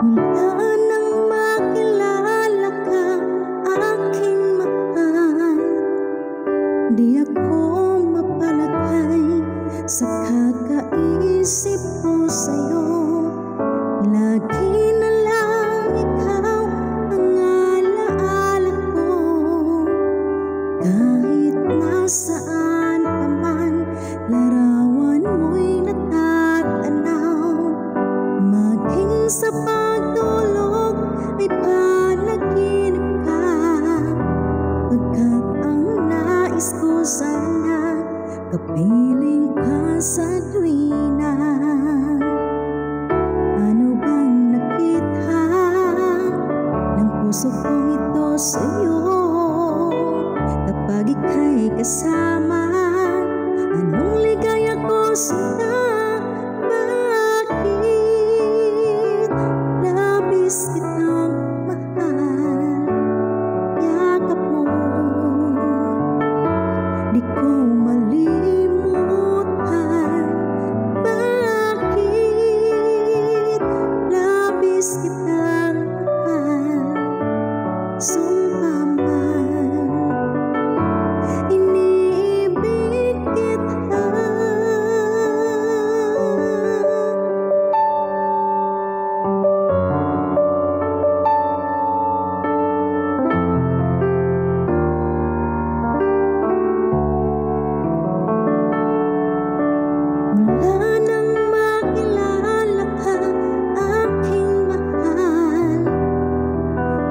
Mula nang makilala ka, aking mahal, di ako mapalagay sa kakaisip ko sa'yo. Lagi na lang ikaw ang alaala ko, kahit nasaan ka man, larawan mo'y natatanaw. Maging sa pagtulog ay panaginip ka, pagkat ang nais ko sana kapiling ka sa tuwina. Ano bang nakita ng puso kong ito sa'yo? Kapag ika'y kasama, anong ligaya ko sila? Bakit labis kitang mahal? Yakap mo, di ko malimutan. Bakit labis kitang mahal? Sumpa man, iniibig kita. Mula nang makilala ka, aking mahal,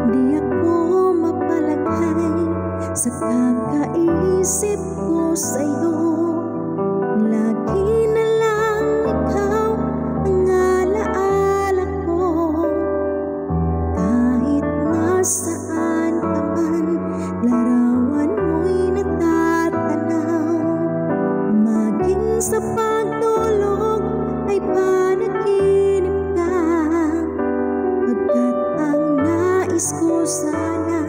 di ako mapalagay sa kakaisip ko sa'yo. Lagi na lang ikaw ang alaala ko, kahit nasaan ka man, larawan mo'y natatanaw. Maging sa pagtulog ay panaginip ka, pagkat ang nais ko sana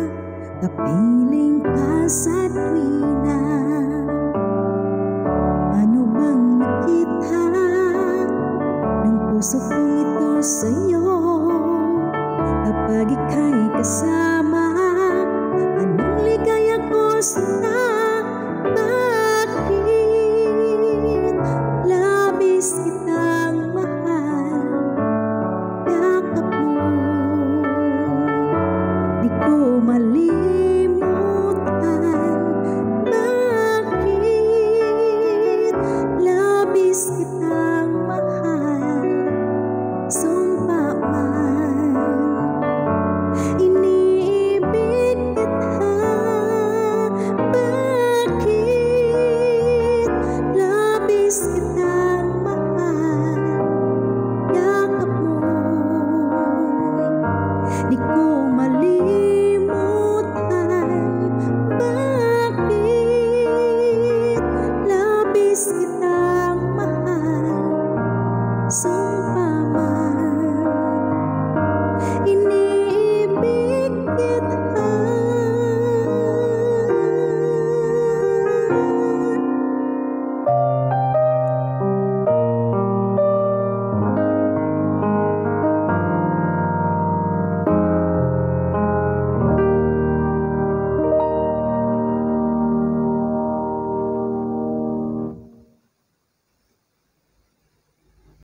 kapiling ka sa tuwina. Ano bang nakita ng puso kong ito sa'yo? Kapag ika'y kasama,